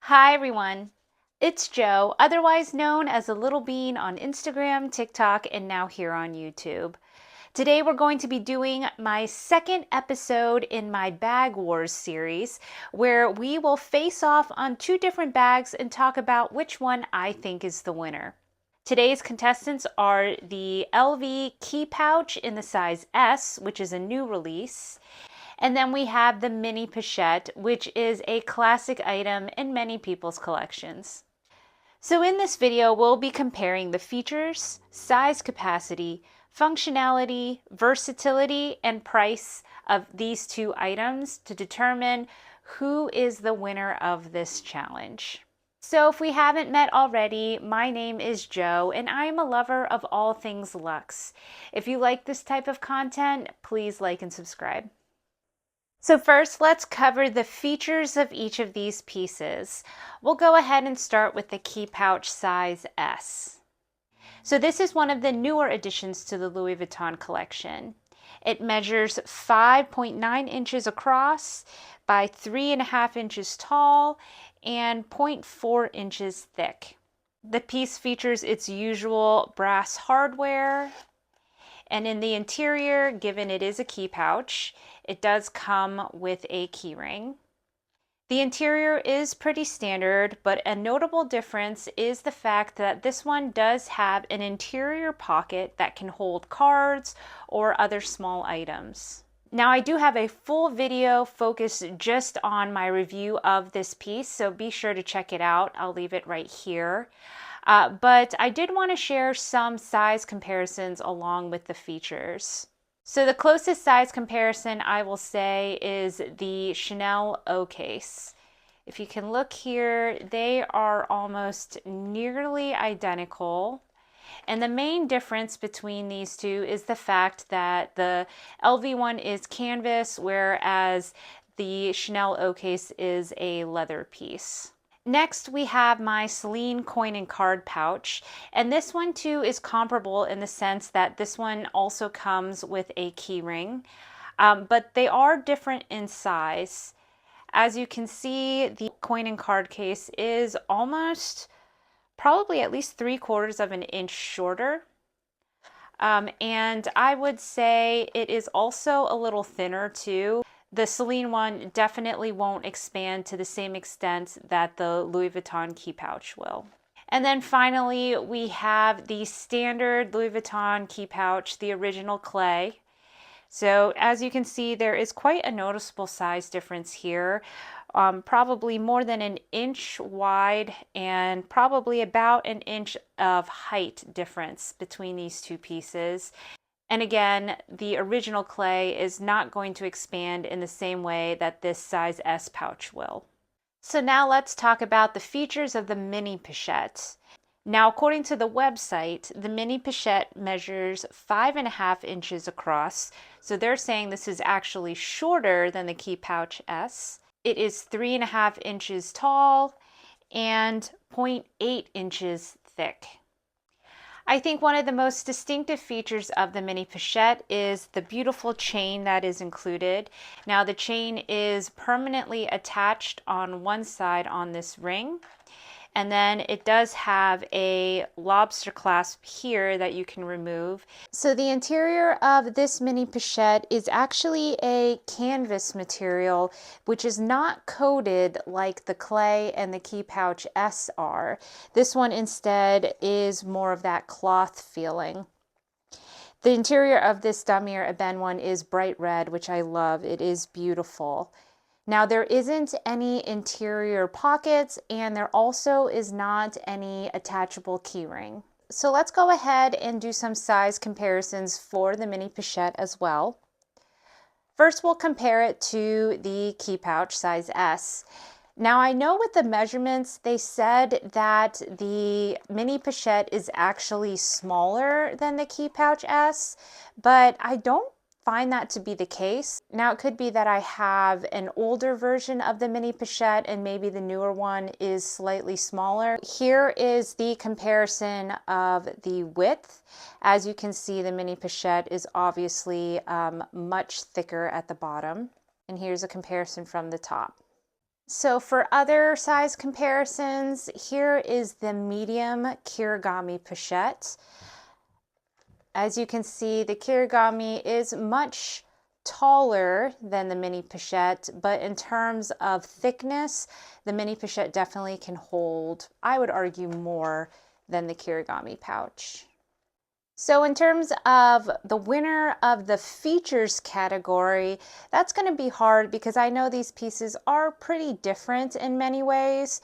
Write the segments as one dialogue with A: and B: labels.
A: Hi everyone, it's Jo, otherwise known as a Little Bean on Instagram, TikTok, and now here on YouTube. Today we're going to be doing my second episode in my Bag Wars series, where we will face off on two different bags and talk about which one I think is the winner. Today's contestants are the LV Key Pouch in the size S, which is a new release, and then we have the Mini Pochette, which is a classic item in many people's collections. So in this video, we'll be comparing the features, size capacity, functionality, versatility, and price of these two items to determine who is the winner of this challenge. So if we haven't met already, my name is Jo and I am a lover of all things luxe. If you like this type of content, please like and subscribe. So first, let's cover the features of each of these pieces. We'll go ahead and start with the Key Pouch size S. So this is one of the newer additions to the Louis Vuitton collection. It measures 5.9 inches across by 3.5 inches tall and 0.4 inches thick. The piece features its usual brass hardware, and in the interior, given it is a key pouch, it does come with a key ring. The interior is pretty standard, but a notable difference is the fact that this one does have an interior pocket that can hold cards or other small items. Now I do have a full video focused just on my review of this piece, so be sure to check it out. I'll leave it right here. But I did want to share some size comparisons along with the features. So the closest size comparison I will say is the Chanel O case. If you can look here, they are almost nearly identical. And the main difference between these two is the fact that the LV one is canvas, whereas the Chanel O case is a leather piece. Next, we have my Celine coin and card pouch, and this one too is comparable in the sense that this one also comes with a key ring, but they are different in size. As you can see, the coin and card case is almost, probably at least 3/4 of an inch shorter. And I would say it is also a little thinner too. The Celine one definitely won't expand to the same extent that the Louis Vuitton key pouch will. And then finally, we have the standard Louis Vuitton key pouch, the original clay. So as you can see, there is quite a noticeable size difference here. Probably more than an inch wide and probably about an inch of height difference between these two pieces. And again, the original clay is not going to expand in the same way that this size S pouch will. So now let's talk about the features of the Mini Pochette. Now, according to the website, the Mini Pochette measures 5.5 inches across. So they're saying this is actually shorter than the Key Pouch S. It is 3.5 inches tall and 0.8 inches thick. I think one of the most distinctive features of the Mini Pochette is the beautiful chain that is included. Now the chain is permanently attached on one side on this ring, and then it does have a lobster clasp here that you can remove. So the interior of this Mini Pochette is actually a canvas material, which is not coated like the clay and the Key Pouch S are. This one instead is more of that cloth feeling. The interior of this Damier Ebene one is bright red, which I love. It is beautiful. Now there isn't any interior pockets, and there also is not any attachable keyring. So let's go ahead and do some size comparisons for the Mini Pochette as well. First, we'll compare it to the Key Pouch size S. Now I know with the measurements, they said that the Mini Pochette is actually smaller than the Key Pouch S, but I don't find that to be the case. Now it could be that I have an older version of the Mini Pochette and maybe the newer one is slightly smaller. Here is the comparison of the width. As you can see, the Mini Pochette is obviously much thicker at the bottom. And here's a comparison from the top. So for other size comparisons, here is the medium Kirigami Pochette. As you can see, the Kirigami is much taller than the Mini Pochette, but in terms of thickness, the Mini Pochette definitely can hold, I would argue, more than the Kirigami pouch. So in terms of the winner of the features category, that's going to be hard because I know these pieces are pretty different in many ways.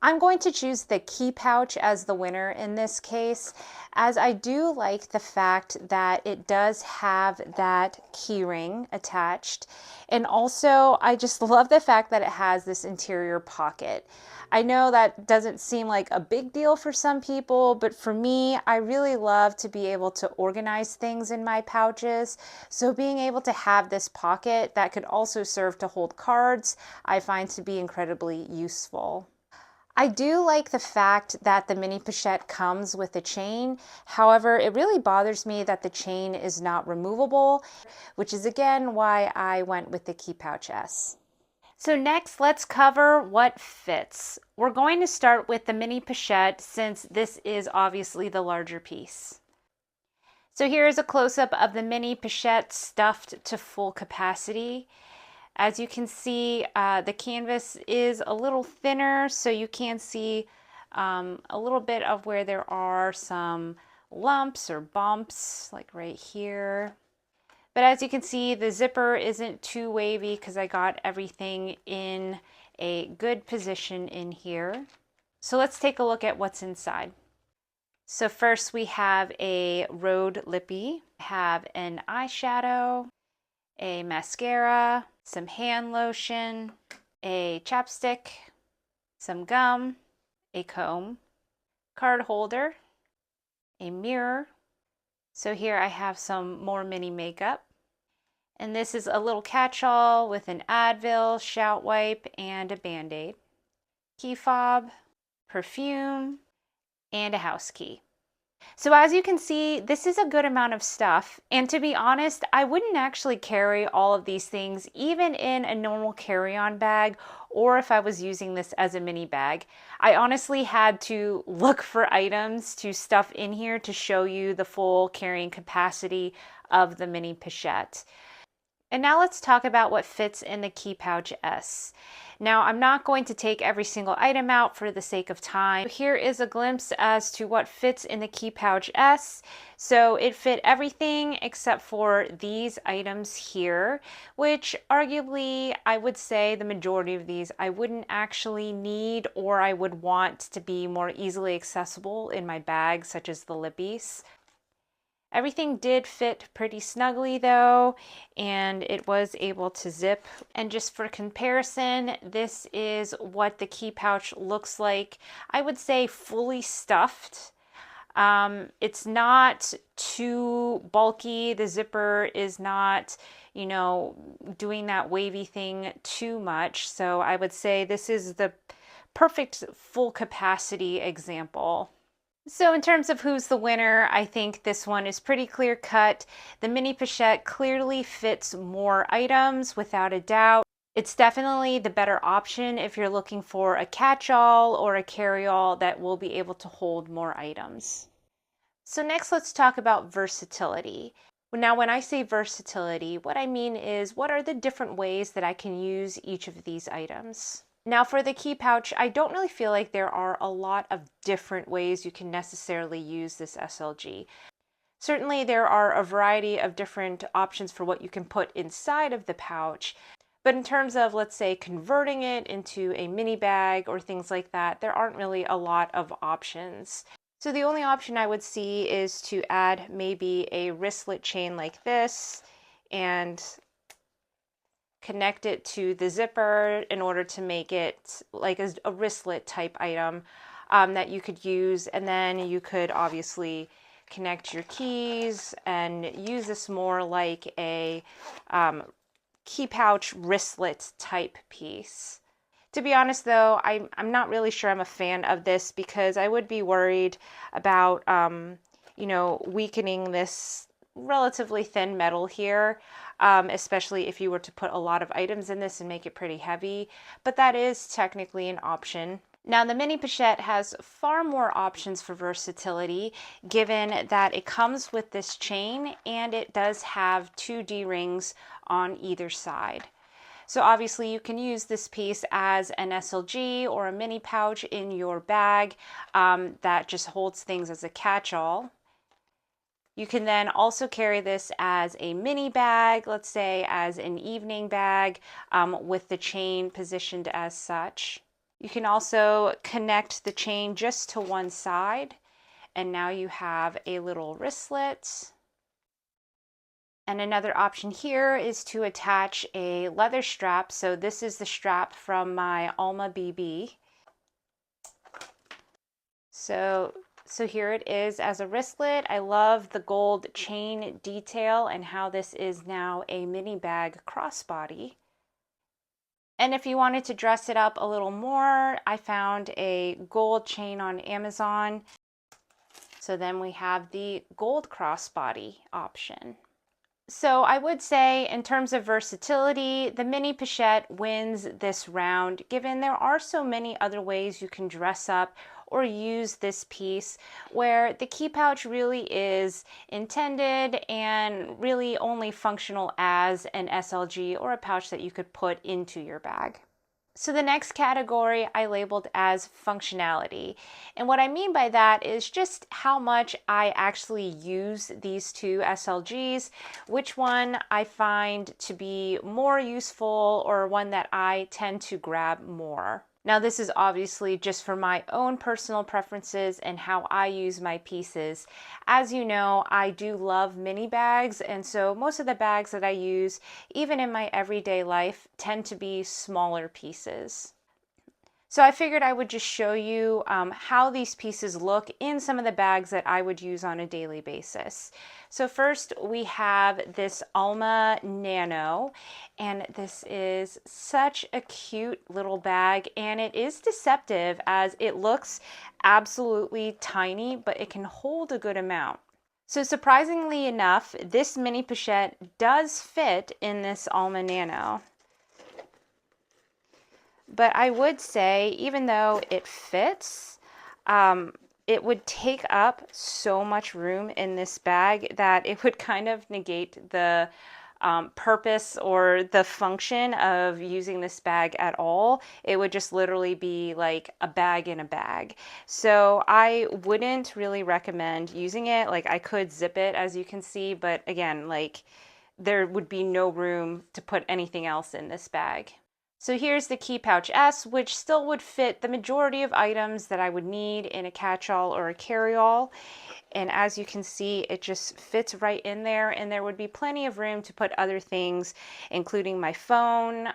A: I'm going to choose the key pouch as the winner in this case, as I do like the fact that it does have that key ring attached. And also, I just love the fact that it has this interior pocket. I know that doesn't seem like a big deal for some people, but for me, I really love to be able to organize things in my pouches. So being able to have this pocket that could also serve to hold cards, I find to be incredibly useful. I do like the fact that the Mini Pochette comes with a chain. However, it really bothers me that the chain is not removable, which is again why I went with the Key Pouch S. So next, let's cover what fits. We're going to start with the Mini Pochette since this is obviously the larger piece. So here is a close-up of the Mini Pochette stuffed to full capacity. As you can see, the canvas is a little thinner, so you can see a little bit of where there are some lumps or bumps, like right here. But as you can see, the zipper isn't too wavy because I got everything in a good position in here. So let's take a look at what's inside. So first we have a Road Lippy, have an eyeshadow, a mascara, some hand lotion, a chapstick, some gum, a comb, card holder, a mirror. So here I have some more mini makeup. And this is a little catch-all with an Advil, shout wipe, and a Band-Aid. Key fob, perfume, and a house key. So as you can see, this is a good amount of stuff. And to be honest, I wouldn't actually carry all of these things even in a normal carry-on bag or if I was using this as a mini bag. I honestly had to look for items to stuff in here to show you the full carrying capacity of the Mini Pochette. And now let's talk about what fits in the Key Pouch S. Now, I'm not going to take every single item out for the sake of time. Here is a glimpse as to what fits in the Key Pouch S. So it fit everything except for these items here, which arguably I would say the majority of these I wouldn't actually need or I would want to be more easily accessible in my bag, such as the lippies. Everything did fit pretty snugly though, and it was able to zip. And just for comparison, this is what the key pouch looks like. I would say fully stuffed. It's not too bulky. The zipper is not, doing that wavy thing too much. So I would say this is the perfect full capacity example. So in terms of who's the winner, I think this one is pretty clear cut. The Mini Pochette clearly fits more items without a doubt. It's definitely the better option if you're looking for a catch-all or a carry-all that will be able to hold more items. So next let's talk about versatility. Now when I say versatility, what I mean is what are the different ways that I can use each of these items? Now for the key pouch, I don't really feel like there are a lot of different ways you can necessarily use this SLG. Certainly there are a variety of different options for what you can put inside of the pouch, but in terms of, let's say, converting it into a mini bag or things like that, there aren't really a lot of options. So the only option I would see is to add maybe a wristlet chain like this and connect it to the zipper in order to make it like a wristlet type item that you could use. And then you could obviously connect your keys and use this more like a key pouch wristlet type piece. To be honest though, I'm not really sure I'm a fan of this because I would be worried about, weakening this relatively thin metal here. especially if you were to put a lot of items in this and make it pretty heavy, but that is technically an option. Now, the Mini Pochette has far more options for versatility, given that it comes with this chain and it does have two D-rings on either side. So obviously you can use this piece as an SLG or a mini pouch in your bag that just holds things as a catch-all. You can then also carry this as a mini bag, let's say as an evening bag with the chain positioned as such. You can also connect the chain just to one side, and now you have a little wristlet. And another option here is to attach a leather strap. So this is the strap from my Alma BB. So here it is as a wristlet. I love the gold chain detail and how this is now a mini bag crossbody. And if you wanted to dress it up a little more, I found a gold chain on Amazon. So then we have the gold crossbody option. So I would say in terms of versatility, the Mini Pochette wins this round, given there are so many other ways you can dress up or use this piece, where the key pouch really is intended and really only functional as an SLG or a pouch that you could put into your bag. So the next category I labeled as functionality. And what I mean by that is just how much I actually use these two SLGs, which one I find to be more useful or one that I tend to grab more. Now, this is obviously just for my own personal preferences and how I use my pieces. As you know, I do love mini bags, and so most of the bags that I use, even in my everyday life, tend to be smaller pieces. So I figured I would just show you how these pieces look in some of the bags that I would use on a daily basis. So first we have this Alma Nano, and this is such a cute little bag, and it is deceptive as it looks absolutely tiny, but it can hold a good amount. So surprisingly enough, this Mini Pochette does fit in this Alma Nano. But I would say, even though it fits, it would take up so much room in this bag that it would kind of negate the purpose or the function of using this bag at all. It would just literally be like a bag in a bag. So I wouldn't really recommend using it. Like, I could zip it, as you can see, but again, like, there would be no room to put anything else in this bag. So here's the Key Pouch S, which still would fit the majority of items that I would need in a catch-all or a carry-all. And as you can see, it just fits right in there, and there would be plenty of room to put other things, including my phone,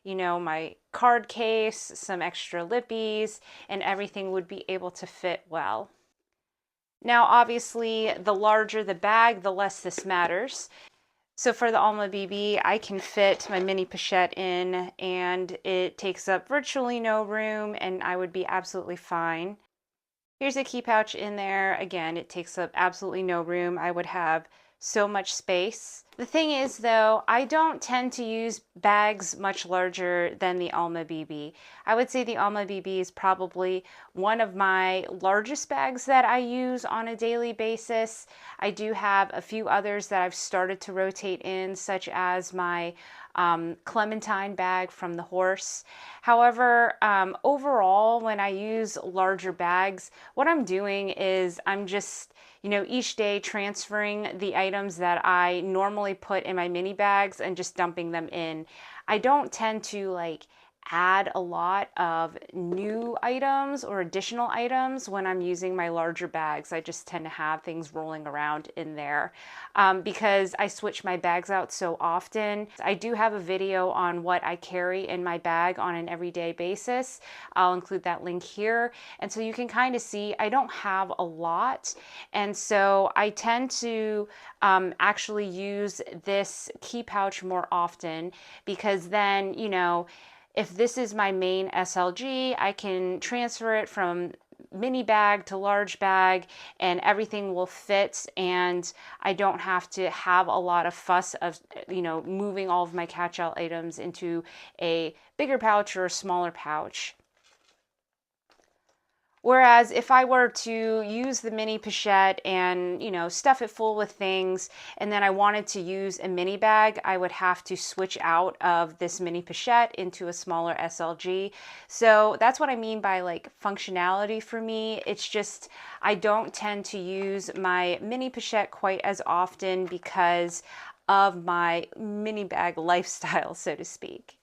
A: you know, my card case, some extra lippies, and everything would be able to fit well. Now, obviously, the larger the bag, the less this matters. So for the Alma BB, I can fit my Mini Pochette in, and it takes up virtually no room, and I would be absolutely fine. Here's a key pouch in there. Again, it takes up absolutely no room. I would have so much space. The thing is, though, I don't tend to use bags much larger than the Alma BB. I would say the Alma BB is probably one of my largest bags that I use on a daily basis. I do have a few others that I've started to rotate in, such as my Clementine bag from the horse. However, overall, when I use larger bags, what I'm doing is I'm just, you know, each day transferring the items that I normally put in my mini bags and just dumping them in. I don't tend to like add a lot of new items or additional items when I'm using my larger bags. I just tend to have things rolling around in there because I switch my bags out so often. I do have a video on what I carry in my bag on an everyday basis. I'll include that link here. And so you can kind of see I don't have a lot. And so I tend to actually use this key pouch more often, because then, you know, if this is my main SLG, I can transfer it from mini bag to large bag, and everything will fit, and I don't have to have a lot of fuss of, moving all of my catch-all items into a bigger pouch or a smaller pouch. Whereas if I were to use the Mini Pochette and, stuff it full with things, and then I wanted to use a mini bag, I would have to switch out of this Mini Pochette into a smaller SLG. So that's what I mean by like functionality for me. It's just, I don't tend to use my Mini Pochette quite as often because of my mini bag lifestyle, so to speak.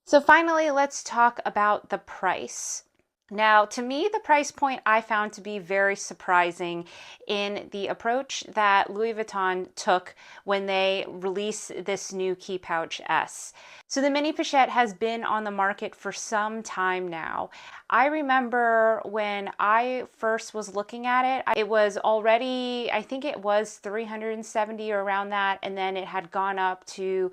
A: So finally, let's talk about the price. Now, to me, the price point I found to be very surprising in the approach that Louis Vuitton took when they released this new Key Pouch S. So the Mini Pochette has been on the market for some time now. I remember when I first was looking at it, it was already, I think it was $370 or around that, and then it had gone up to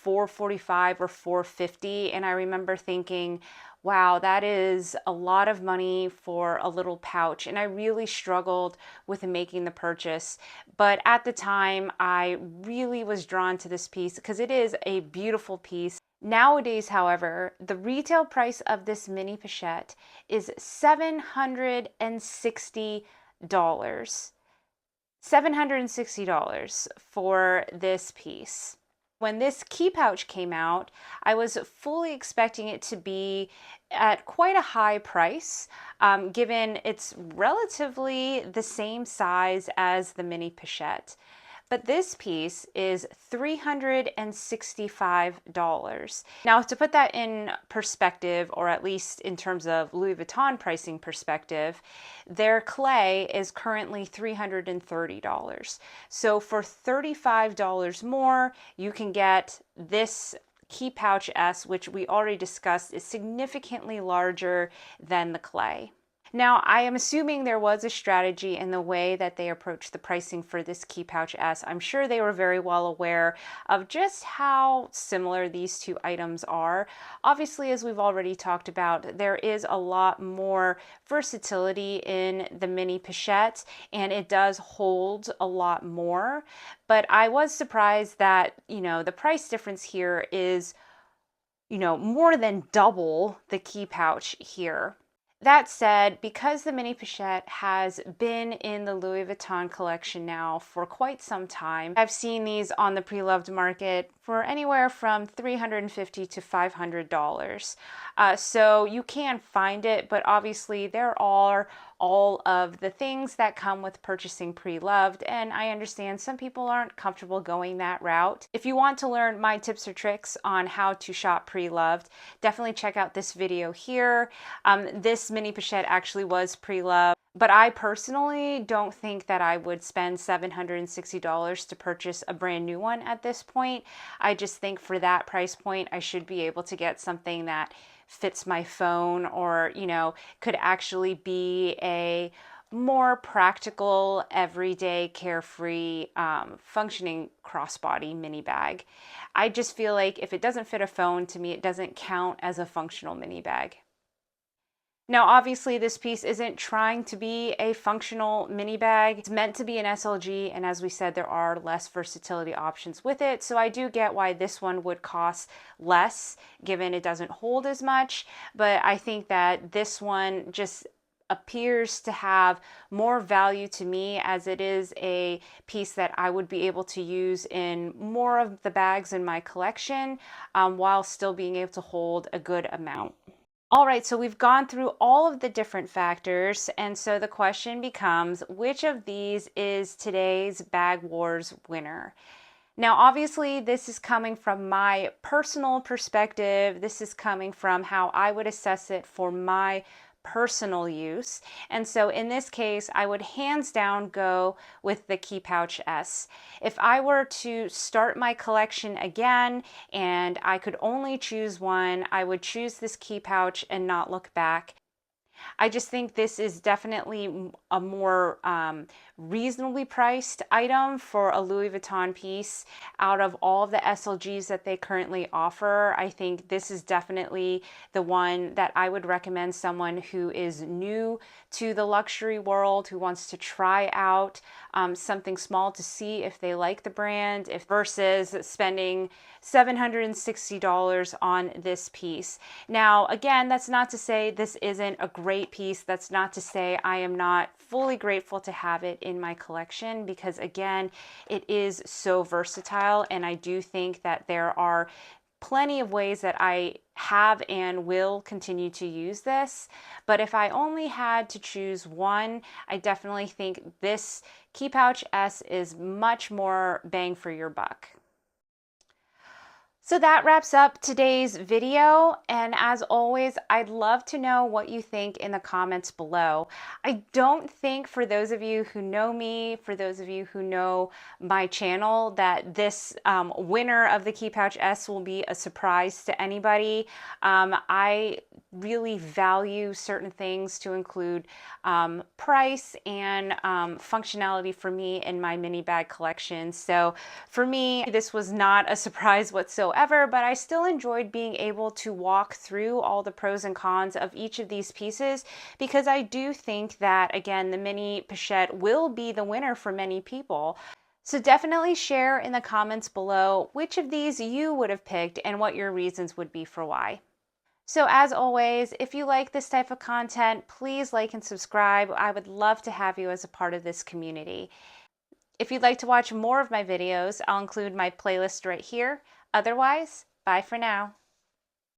A: $445 or $450, and I remember thinking, wow, that is a lot of money for a little pouch. And I really struggled with making the purchase. But at the time, I really was drawn to this piece because it is a beautiful piece. Nowadays, however, the retail price of this Mini Pochette is $760. $760 for this piece. When this key pouch came out, I was fully expecting it to be at quite a high price, given it's relatively the same size as the Mini Pochette. But this piece is $365. Now, to put that in perspective, or at least in terms of Louis Vuitton pricing perspective, their clay is currently $330. So for $35 more, you can get this Key Pouch S, which we already discussed is significantly larger than the clay. Now, I am assuming there was a strategy in the way that they approached the pricing for this Key Pouch S. I'm sure they were very well aware of just how similar these two items are. Obviously, as we've already talked about, there is a lot more versatility in the Mini Pochette, and it does hold a lot more. But I was surprised that, the price difference here is, more than double the Key Pouch here. That said, because the Mini Pochette has been in the Louis Vuitton collection now for quite some time, I've seen these on the pre-loved market for anywhere from $350 to $500. So you can find it, but obviously there are all of the things that come with purchasing pre-loved, and I understand some people aren't comfortable going that route. If you want to learn my tips or tricks on how to shop pre-loved, definitely check out this video here. This Mini Pochette actually was pre-loved, but I personally don't think that I would spend $760 to purchase a brand new one at this point. I just think for that price point, I should be able to get something that fits my phone, or, could actually be a more practical, everyday, carefree, functioning crossbody mini bag. I just feel like if it doesn't fit a phone, to me, it doesn't count as a functional mini bag. Now, obviously, this piece isn't trying to be a functional mini bag. It's meant to be an SLG, and as we said, there are less versatility options with it. So I do get why this one would cost less, given it doesn't hold as much. But I think that this one just appears to have more value to me, as it is a piece that I would be able to use in more of the bags in my collection, while still being able to hold a good amount. All right, so we've gone through all of the different factors, and so the question becomes, which of these is today's Bag Wars winner? Now, obviously, this is coming from my personal perspective. This is coming from how I would assess it for my personal use. And so in this case, I would hands down go with the Key Pouch S. If I were to start my collection again and I could only choose one, I would choose this Key Pouch and not look back. I just think this is definitely a more reasonably priced item for a Louis Vuitton piece. Out of all of the SLGs that they currently offer, I think this is definitely the one that I would recommend someone who is new to the luxury world, who wants to try out something small to see if they like the brand, if versus spending $760 on this piece. Now, again, that's not to say this isn't a great piece. That's not to say I am not fully grateful to have it in my collection, because again, it is so versatile, and I do think that there are plenty of ways that I have and will continue to use this. But if I only had to choose one, I definitely think this Key Pouch S is much more bang for your buck. So that wraps up today's video, and as always, I'd love to know what you think in the comments below. I don't think, for those of you who know me, for those of you who know my channel, that this winner of the Key Pouch S will be a surprise to anybody. I really value certain things, to include price and functionality for me in my mini bag collection. So for me, this was not a surprise whatsoever, but I still enjoyed being able to walk through all the pros and cons of each of these pieces, because I do think that, again, the Mini Pochette will be the winner for many people. So definitely share in the comments below which of these you would have picked and what your reasons would be for why. So as always, if you like this type of content, please like and subscribe. I would love to have you as a part of this community. If you'd like to watch more of my videos, I'll include my playlist right here. Otherwise, bye for now.